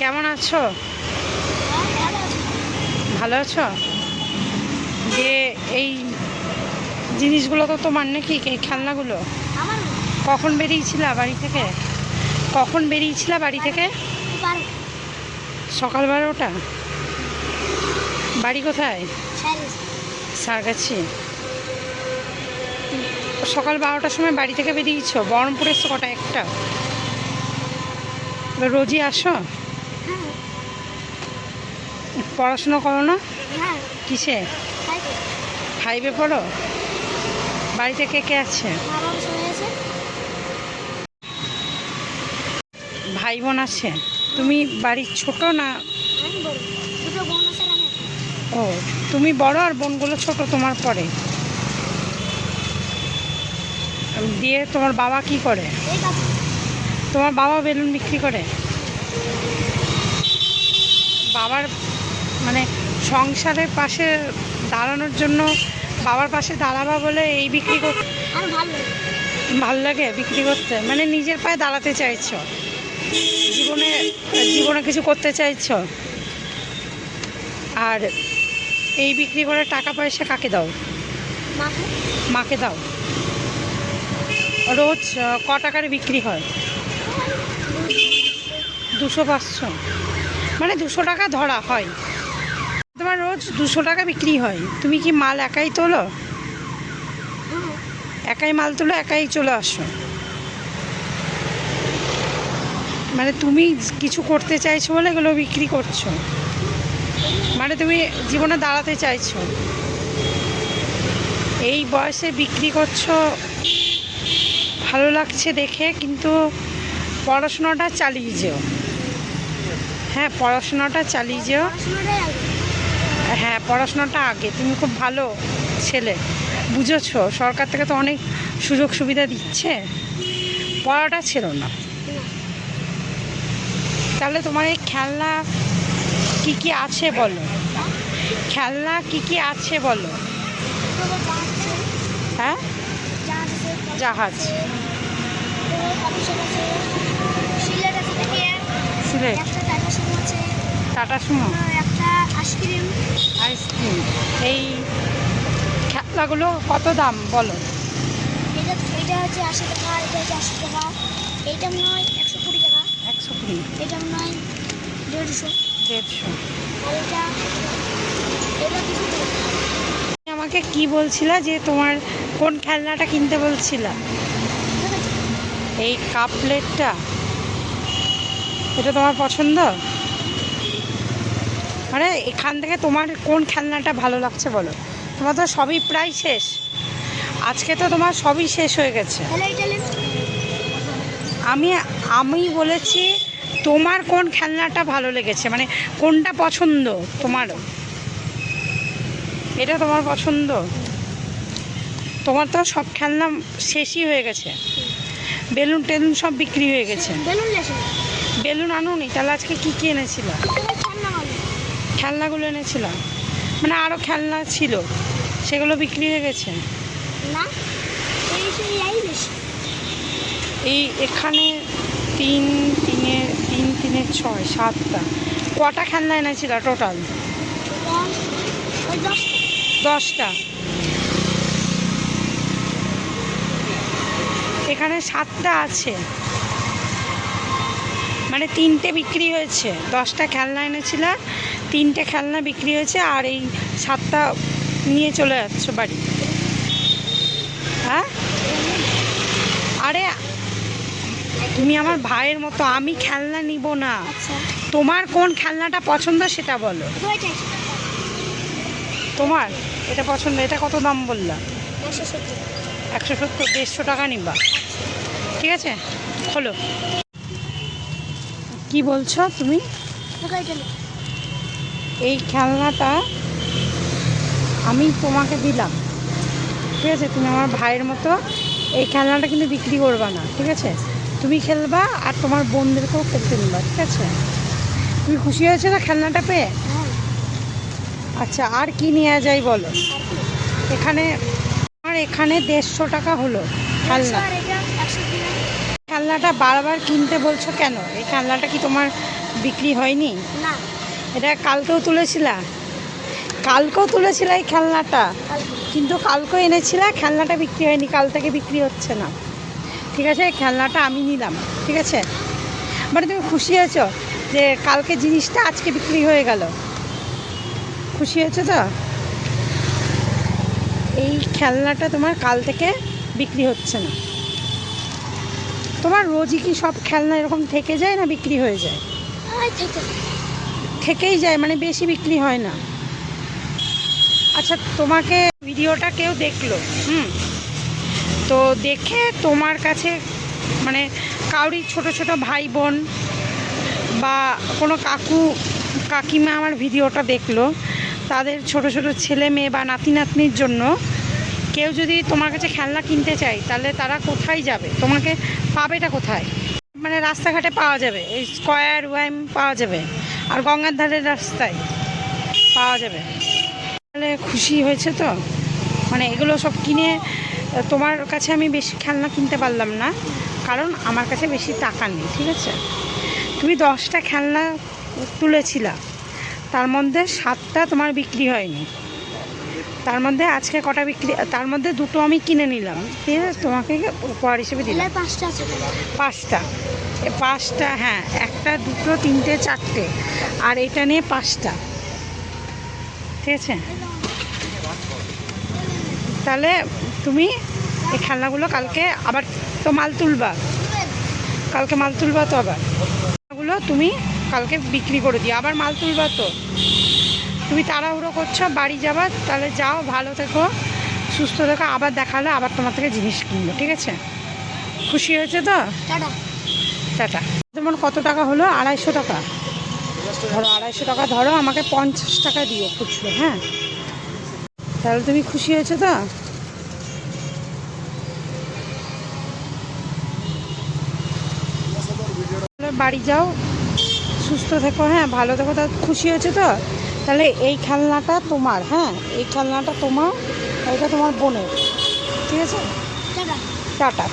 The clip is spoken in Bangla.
কেমন আছো? ভালো আছো? যে এই জিনিসগুলো তো তোমার নাকি, এই খেলনাগুলো? কখন বেরিয়েছিলা বাড়ি থেকে? কখন বেরিয়েছিলা বাড়ি থেকে? সকাল 12টা। বাড়ি কোথায়? সারগাছি। সকাল 12টার সময় বাড়ি থেকে বেরিয়েছো? বহরমপুর এসছো কটা? একটা। রোজই আসো? পড়াশোনা করো না? কিসে? 5-এ পড়ো? বাড়িতে কে কে আছে? ভাই বোন আছে? তুমি বাড়ির ছোট না? ও, তুমি বড় আর বোনগুলো ছোট তোমার পরে। দিয়ে তোমার বাবা কি করে? তোমার বাবা বেলুন বিক্রি করে? বাবার মানে সংসারের পাশে দাঁড়ানোর জন্য, বাবার পাশে দাঁড়াবা বলে এই বিক্রি করতে ভালো লাগে বিক্রি করতে? মানে নিজের পায়ে দাঁড়াতে চাইছো, জীবনে জীবনে কিছু করতে চাইছো। আর এই বিক্রি করে টাকা পয়সা কাকে দাও? মাকে দাও। রোজ ক টাকার বিক্রি হয়? 200-500, মানে 200 টাকা ধরা হয়। তোমার রোজ 200 টাকা বিক্রি হয়। তুমি কি মাল একাই তোলো? একাই মাল তোলো, একাই চলে আসো? মানে তুমি কিছু করতে চাইছো বলে এগুলো বিক্রি করছো? মানে তুমি জীবনে দাঁড়াতে চাইছো, এই বয়সে বিক্রি করছো। ভালো লাগছে দেখে, কিন্তু পড়াশোনাটা চালিয়ে যেও। হ্যাঁ, পড়াশোনাটা চালিয়ে যেও। হ্যাঁ, পড়াশোনাটা আগে। তুমি খুব ভালো ছেলে, বুঝেছো? সরকার থেকে তো অনেক সুযোগ সুবিধা দিচ্ছে, পড়াটা ছিল না। তাহলে তোমার এই খেলনা কি কি আছে বলো? খেলনা কি কি আছে বলো? হ্যাঁ, জাহাজ, সিলেট, টাটা সুমো, আইসক্রিম। এই খেলনাগুলো কত দাম বলো? এটা হচ্ছে 80 টাকা, এটা হচ্ছে 80 টাকা, এইটা মনে হয় 120 টাকা, 120, এটা মনে হয় 150। আর এটা কিছু আমাকে কি বলছিলা যে তোমার কোন খেলনাটা কিনতে বলছিলা? এই কাপ প্লেটটা, এটা তোমার পছন্দ? মানে এখান থেকে তোমার কোন খেলনাটা ভালো লাগছে বলো? তোমার তো সবই প্রায় শেষ, আজকে তো তোমার সবই শেষ হয়ে গেছে। আমি বলেছি তোমার কোন খেলনাটা ভালো লেগেছে, মানে কোনটা পছন্দ তোমার? এটা তোমার পছন্দ? তোমার তো সব খেলনা শেষই হয়ে গেছে, বেলুন টেলুন সব বিক্রি হয়ে গেছে। বেলুন আনোনি? তাহলে আজকে কি কি এনেছিল? খেলনাগুলো এনেছিল, মানে আরও খেলনা ছিল, সেগুলো বিক্রি হয়ে গেছে। এই এখানে 3 3 6 7টা, কটা খেলনা এনেছিল টোটাল? 10টা। এখানে 7টা আছে, মানে 3টে বিক্রি হয়েছে। 10টা খেলনা এনেছিল, 3টে খেলনা বিক্রি হয়েছে, আর এই 7টা নিয়ে চলে যাচ্ছ বাড়ি। হ্যাঁ, আরে তুমি আমার ভাইয়ের মতো, আমি খেলনা নিব না। তোমার কোন খেলনাটা পছন্দ সেটা বলো। তোমার এটা পছন্দ? এটা কত দাম বললা? 170। 150 টাকা নিবা? ঠিক আছে, খোলো। কি বলছো তুমি? এই খেলনাটা আমি তোমাকে দিলাম, ঠিক আছে? তুমি আমার ভাইয়ের মতো, এই খেলনাটা কিন্তু বিক্রি করবা না, ঠিক আছে? তুমি খেলবা আর তোমার বোনদেরকেও খেলতে নিবা, ঠিক আছে? তুমি খুশি হয়েছো না খেলনাটা পেয়ে? আচ্ছা, আর কি নেওয়া যায় বলো? এখানে আমার এখানে 150 টাকা হলো খেলনা। খেলনাটা বারবার কিনতে বলছো কেন? এই খেলনাটা কি তোমার বিক্রি হয়নি? না, এটা কালকেও তুলেছিলা? কালকেও তুলেছিল এই খেলনাটা, কালকে। কিন্তু কালকেও এনেছিলা, খেলনাটা বিক্রি হয়নি, কাল থেকে বিক্রি হচ্ছে না। ঠিক আছে, খেলনাটা আমি নিলাম, ঠিক আছে? মানে তুমি খুশি হয়েছো যে কালকে জিনিসটা আজকে বিক্রি হয়ে গেল? খুশি হয়েছো তো? এই খেলনাটা তোমার কাল থেকে বিক্রি হচ্ছে না। তোমার রোজই কি সব খেলনা এরকম থেকে যায় না বিক্রি হয়ে যায়? ওই থেকে। থেকেই যায়, মানে বেশি বিক্রি হয় না। আচ্ছা, তোমাকে ভিডিওটা কেউ দেখলো, তো দেখে তোমার কাছে মানে কাউরি ছোট ছোট ভাই বোন বা কোনো কাকু কাকিমা আমার ভিডিওটা দেখলো, তাদের ছোট ছোট ছেলে মেয়ে বা নাতি নাতনির জন্য কেউ যদি তোমার কাছে খেলনা কিনতে চায়, তাহলে তারা কোথায় যাবে? তোমাকে পাবেটা কোথায়? মানে রাস্তাঘাটে পাওয়া যাবে, এই স্কয়ার ওয়াইম পাওয়া যাবে, আর গঙ্গার ধারের রাস্তায় পাওয়া যাবে। তাহলে খুশি হয়েছে তো? মানে এগুলো সব কিনে তোমার কাছে আমি বেশি খেলনা কিনতে পারলাম না, কারণ আমার কাছে বেশি টাকা নেই, ঠিক আছে? তুমি 10টা খেলনা তুলেছিলা, তার মধ্যে 7টা তোমার বিক্রি হয়নি। তার মধ্যে আজকে কটা বিক্রি, তার মধ্যে 2টো আমি কিনে নিলাম, ঠিক আছে? তোমাকে উপহার হিসেবে দিলাম। 5টা আছে। 5টা, 5টা, হ্যাঁ, 1টা 2টো 3টে 4টে, আর এটা নিয়ে 5টা, ঠিক আছে? তাহলে তুমি এই খেলনাগুলো কালকে আবার তো মাল তুলবা, কালকে মাল তুলবা তো, আবার খেলনাগুলো তুমি কালকে বিক্রি করে দিও, আবার মাল তুলবা তো। তুমি তাড়াহুড়ো করছো, বাড়ি যাবা, তাহলে যাও, ভালো থেকো, সুস্থ থেকো, আবার দেখালে আবার তোমার থেকে জিনিস কিনবো, ঠিক আছে? খুশি হয়েছে তো? টাটা। টাটা। তোমার কত টাকা হলো? 250 টাকা ধরো, 250 টাকা ধরো, আমাকে 50 টাকা দিও খুচরো, হ্যাঁ? তাহলে তুমি খুশি হয়েছো তো? বাড়ি যাও, সুস্থ থেকো, হ্যাঁ, ভালো থেকো। তা খুশি হয়েছে তো? তাহলে এই খেলনাটা তোমার, হ্যাঁ, এই খেলনাটা তোমার, এটা তোমার বোনের, ঠিক আছে? টাটা। টাটা।